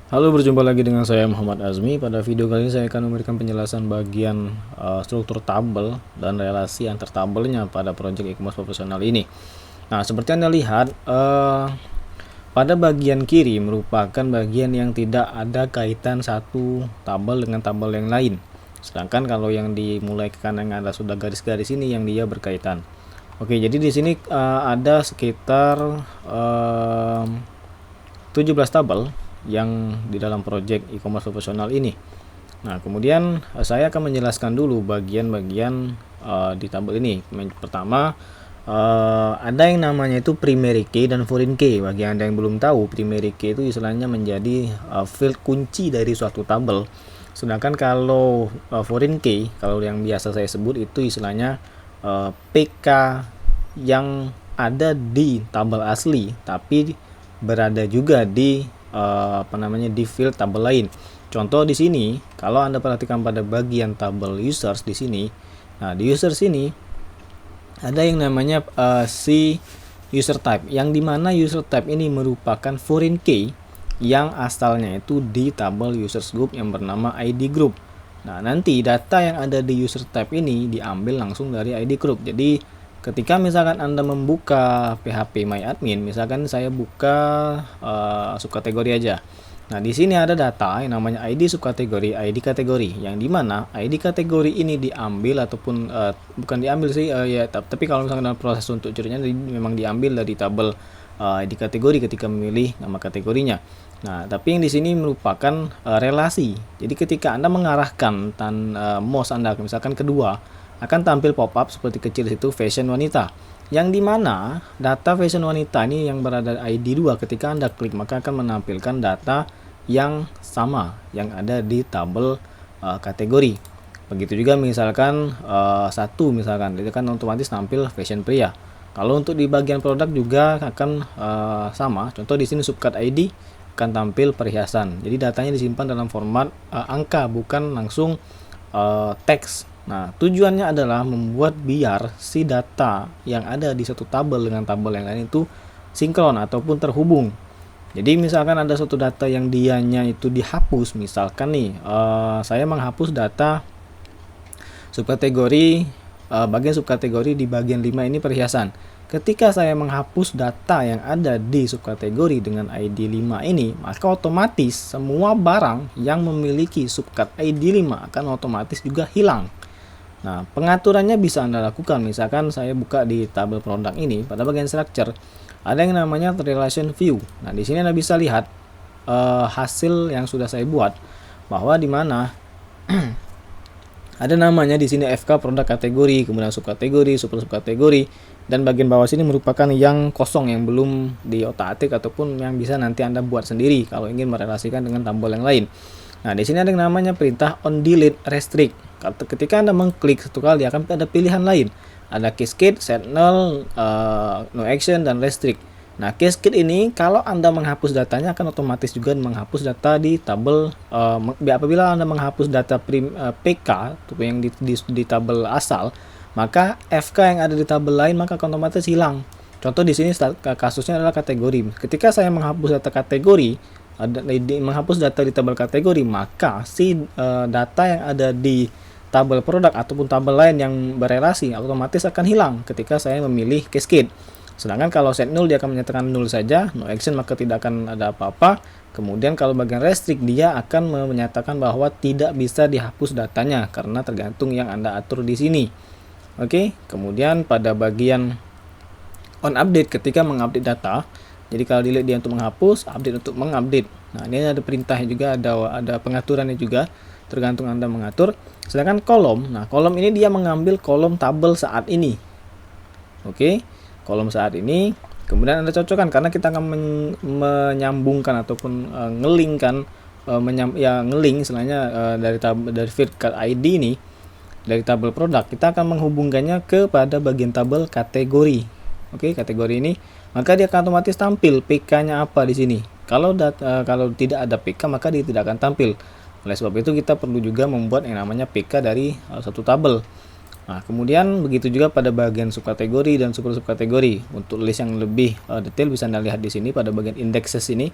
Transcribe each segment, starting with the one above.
Halo, berjumpa lagi dengan saya Muhammad Azmi. Pada video kali ini saya akan memberikan penjelasan bagian struktur tabel dan relasi antar tabelnya pada proyek e-commerce profesional ini. Nah, seperti Anda lihat, pada bagian kiri merupakan bagian yang tidak ada kaitan satu tabel dengan tabel yang lain. Sedangkan kalau yang dimulai ke kanan yang ada sudah garis-garis ini yang dia berkaitan. Oke, jadi di sini ada sekitar 17 tabel yang di dalam project e-commerce profesional ini. Nah, kemudian saya akan menjelaskan dulu bagian-bagian di tabel ini. Pertama, ada yang namanya itu primary key dan foreign key. Bagi Anda yang belum tahu, primary key itu istilahnya menjadi field kunci dari suatu tabel. Sedangkan kalau foreign key, kalau yang biasa saya sebut itu istilahnya PK yang ada di tabel asli, tapi berada juga di di field tabel lain. Contoh di sini, kalau Anda perhatikan pada bagian tabel users di sini, nah di users ini ada yang namanya si user type, yang dimana user type ini merupakan foreign key yang asalnya itu di tabel users group yang bernama ID group. Nah, nanti data yang ada di user type ini diambil langsung dari ID group. Jadi ketika misalkan Anda membuka PHP MyAdmin, misalkan saya buka subkategori aja. Nah, di sini ada data yang namanya ID subkategori, ID kategori, yang dimana ID kategori ini diambil ataupun bukan diambil sih, ya, tapi kalau misalkan dalam proses untuk curinya memang diambil dari tabel ID kategori ketika memilih nama kategorinya. Nah, tapi yang di sini merupakan relasi. Jadi ketika Anda mengarahkan mouse Anda misalkan kedua, akan tampil pop-up seperti kecil situ fashion wanita, yang dimana data fashion wanita ini yang berada ID 2 ketika Anda klik maka akan menampilkan data yang sama yang ada di tabel kategori. Begitu juga misalkan satu misalkan itu kan otomatis tampil fashion pria. Kalau untuk di bagian produk juga akan sama. Contoh di sini subcat ID akan tampil perhiasan. Jadi datanya disimpan dalam format angka, bukan langsung teks. Nah, tujuannya adalah membuat biar si data yang ada di satu tabel dengan tabel yang lain itu sinkron ataupun terhubung. Jadi misalkan ada suatu data yang dianya itu dihapus, misalkan nih saya menghapus data subkategori bagian subkategori di bagian 5 ini perhiasan. Ketika saya menghapus data yang ada di subkategori dengan ID 5 ini, maka otomatis semua barang yang memiliki subkat ID 5 akan otomatis juga hilang. Nah, pengaturannya bisa Anda lakukan. Misalkan saya buka di tabel produk ini, pada bagian structure ada yang namanya relation view. Nah, di sini Anda bisa lihat hasil yang sudah saya buat, bahwa di mana ada namanya di sini FK produk kategori, kemudian subkategori, super subkategori, dan bagian bawah sini merupakan yang kosong yang belum diotak-atik ataupun yang bisa nanti Anda buat sendiri kalau ingin merelasikan dengan tabel yang lain. Nah, di sini ada yang namanya perintah on delete restrict. Ketika Anda mengklik satu kali akan ada pilihan lain. Ada cascade, set null, no action, dan restrict. Nah, cascade ini kalau Anda menghapus datanya akan otomatis juga menghapus data di tabel. Apabila Anda menghapus data PK atau yang di tabel asal, maka FK yang ada di tabel lain maka akan otomatis hilang. Contoh di sini kasusnya adalah kategori. Ketika saya menghapus data kategori, menghapus data di tabel kategori, maka si data yang ada di tabel produk ataupun tabel lain yang berelasi otomatis akan hilang ketika saya memilih cascade. Sedangkan kalau set null dia akan menyatakan null saja, no action maka tidak akan ada apa-apa. Kemudian kalau bagian restrict dia akan menyatakan bahwa tidak bisa dihapus datanya karena tergantung yang Anda atur di sini. Oke, kemudian pada bagian on update ketika mengupdate data. Jadi kalau delete dia untuk menghapus, update untuk mengupdate. Nah, ini ada perintahnya juga, ada pengaturannya juga, tergantung Anda mengatur. Sedangkan kolom, nah kolom ini dia mengambil kolom tabel saat ini. Oke, kolom saat ini. Kemudian Anda cocokkan karena kita akan menyambungkan ataupun ngelingkan, ngeling istilahnya dari field ID ini dari tabel produk, kita akan menghubungkannya kepada bagian tabel kategori. Oke, kategori ini maka dia akan otomatis tampil PK-nya apa di sini. Kalau tidak ada PK maka dia tidak akan tampil. Oleh sebab itu kita perlu juga membuat yang namanya PK dari satu tabel. Nah, kemudian begitu juga pada bagian subkategori dan super subkategori. Untuk list yang lebih detail bisa Anda lihat di sini pada bagian indexes ini.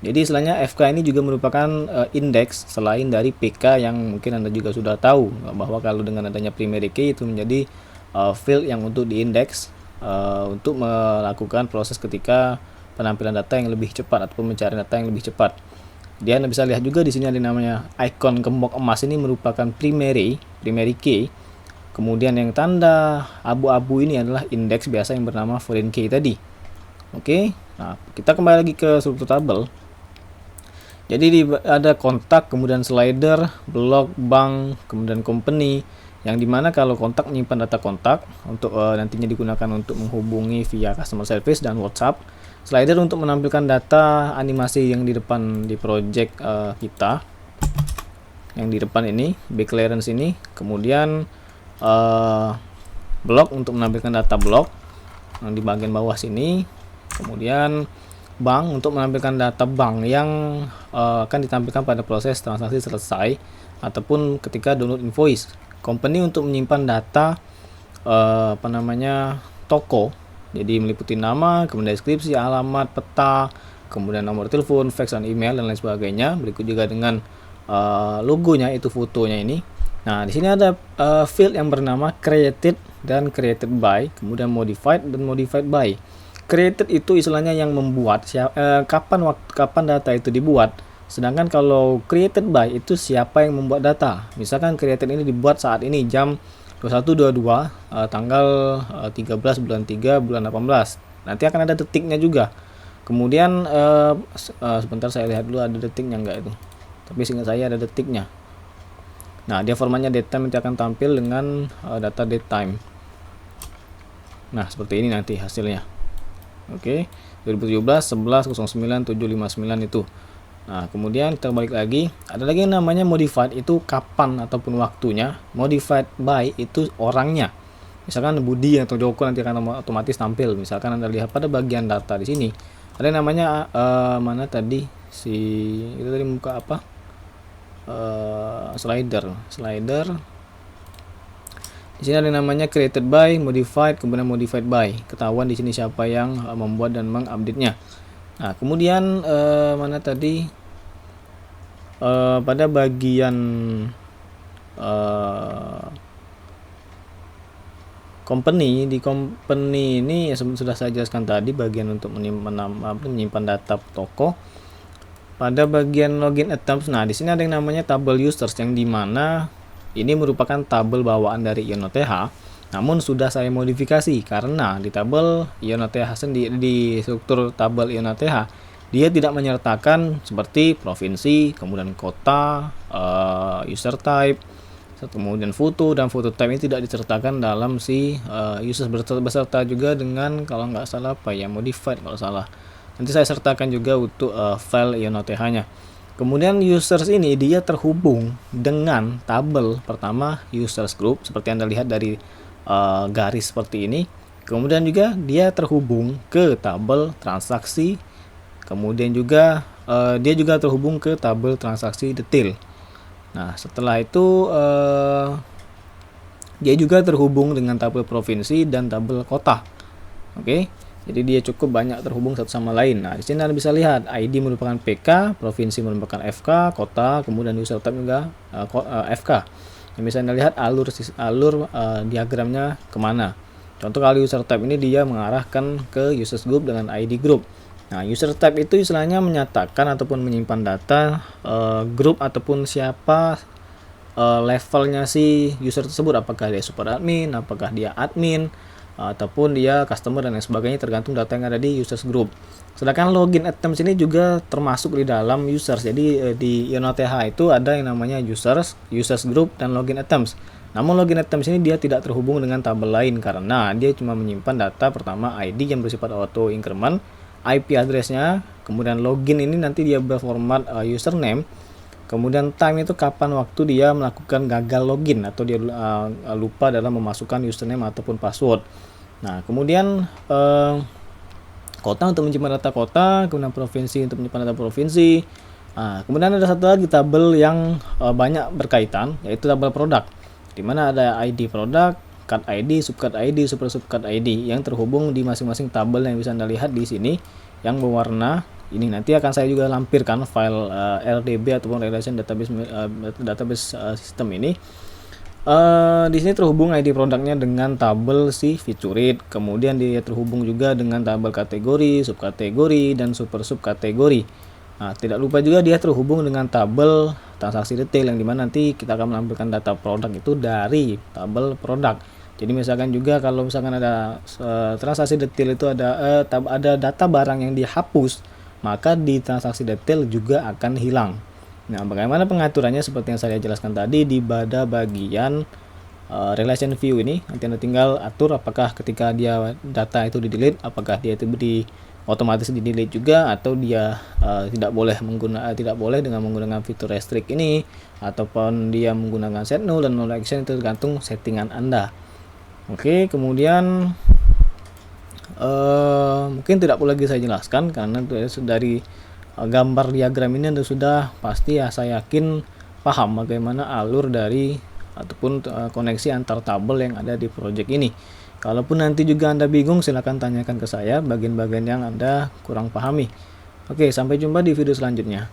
Jadi istilahnya FK ini juga merupakan indeks selain dari PK yang mungkin Anda juga sudah tahu bahwa kalau dengan adanya primary key itu menjadi field yang untuk diindeks untuk melakukan proses ketika penampilan data yang lebih cepat ataupun mencari data yang lebih cepat. Dia Anda bisa lihat juga di sini ada namanya icon gembok emas, ini merupakan primary key. Kemudian yang tanda abu-abu ini adalah indeks biasa yang bernama foreign key tadi. Oke, nah kita kembali lagi ke struktur tabel. Jadi ada kontak, kemudian slider, blok, bank, kemudian company, yang dimana kalau kontak menyimpan data kontak untuk nantinya digunakan untuk menghubungi via customer service dan WhatsApp. Slider untuk menampilkan data animasi yang di depan di project kita, yang di depan ini, back clearance ini. Kemudian blok untuk menampilkan data blok yang di bagian bawah sini. Kemudian bank untuk menampilkan data bank yang akan ditampilkan pada proses transaksi selesai ataupun ketika download invoice. Company untuk menyimpan data toko, jadi meliputi nama, kemudian deskripsi, alamat, peta, kemudian nomor telepon, fax dan email dan lain sebagainya. Berikut juga dengan logonya, itu fotonya ini. Nah, di sini ada field yang bernama created dan created by, kemudian modified dan modified by. Created itu istilahnya yang membuat kapan data itu dibuat. Sedangkan kalau created by itu siapa yang membuat data. Misalkan created ini dibuat saat ini jam 21.22 tanggal 13 bulan 3 bulan 18. Nanti akan ada detiknya juga. Kemudian sebentar saya lihat dulu ada detiknya enggak itu. Tapi seingat saya ada detiknya. Nah, dia formatnya datetime, nanti akan tampil dengan data datetime. Nah, seperti ini nanti hasilnya. Oke, 2017 11 09 759 itu. Nah, kemudian kita balik lagi, ada lagi yang namanya modified, itu kapan ataupun waktunya. Modified by itu orangnya. Misalkan Budi atau Joko nanti akan otomatis tampil. Misalkan Anda lihat pada bagian data di sini, ada yang namanya mana tadi itu tadi muka apa? Slider. Di sini ada yang namanya created by, modified, kemudian modified by. Ketahuan di sini siapa yang membuat dan mengupdate-nya. Nah, kemudian mana tadi pada bagian company, di company ini sudah saya jelaskan tadi bagian untuk menyimpan data toko. Pada bagian login items, nah di sini ada yang namanya tabel users, yang dimana ini merupakan tabel bawaan dari IONOTH, namun sudah saya modifikasi karena di tabel IONOTH sendiri, di struktur tabel IONOTH, dia tidak menyertakan seperti provinsi, kemudian kota, user type, kemudian foto, dan foto type ini tidak disertakan dalam si users, beserta juga dengan kalau nggak salah modified kalau salah. Nanti saya sertakan juga untuk file IONOTH-nya. Kemudian users ini dia terhubung dengan tabel pertama users group seperti Anda lihat dari garis seperti ini. Kemudian juga dia terhubung ke tabel transaksi. Kemudian juga dia juga terhubung ke tabel transaksi detail. Nah, setelah itu dia juga terhubung dengan tabel provinsi dan tabel kota. Oke. Jadi dia cukup banyak terhubung satu sama lain. Nah, di sini Anda bisa lihat ID merupakan PK, provinsi merupakan FK, kota, kemudian user type juga FK. Yang bisa Anda lihat alur diagramnya kemana. Contoh kalau user type ini dia mengarahkan ke users group dengan ID group. Nah, user type itu istilahnya menyatakan ataupun menyimpan data group ataupun siapa levelnya si user tersebut, apakah dia super admin, apakah dia admin, ataupun dia customer dan lain sebagainya, tergantung data yang ada di users group. Sedangkan login items ini juga termasuk di dalam users. Jadi di IONOTH itu ada yang namanya users group dan login items. Namun login items ini dia tidak terhubung dengan tabel lain karena dia cuma menyimpan data pertama ID yang bersifat auto increment, IP address-nya, kemudian login ini nanti dia berformat username. Kemudian time itu kapan waktu dia melakukan gagal login atau dia lupa dalam memasukkan username ataupun password. Nah, kemudian kota untuk menyimpan data kota, kemudian provinsi untuk menyimpan data provinsi. Nah, kemudian ada satu lagi tabel yang banyak berkaitan, yaitu tabel produk, di mana ada ID produk, card ID, subcard ID, super subcard ID yang terhubung di masing-masing tabel yang bisa Anda lihat di sini yang berwarna ini. Nanti akan saya juga lampirkan file RDB ataupun relation database system ini. Di sini terhubung ID produknya dengan tabel si feature, kemudian dia terhubung juga dengan tabel kategori, subkategori, dan subkategori. Nah, tidak lupa juga dia terhubung dengan tabel transaksi detail, yang dimana nanti kita akan menampilkan data produk itu dari tabel produk. Jadi misalkan juga kalau misalkan ada transaksi detail itu ada data barang yang dihapus, maka di transaksi detail juga akan hilang. Nah, bagaimana pengaturannya seperti yang saya jelaskan tadi pada bagian relation view ini. Nanti Anda tinggal atur apakah ketika dia data itu di delete, apakah dia itu otomatis di delete juga, atau dia tidak boleh dengan menggunakan fitur restrict ini, ataupun dia menggunakan set null dan null action. Itu tergantung settingan Anda. Oke, kemudian mungkin tidak perlu lagi saya jelaskan karena dari gambar diagram ini Anda sudah pasti, ya saya yakin paham bagaimana alur dari ataupun koneksi antar tabel yang ada di project ini. Kalaupun nanti juga Anda bingung, silahkan tanyakan ke saya bagian-bagian yang Anda kurang pahami. Oke, sampai jumpa di video selanjutnya.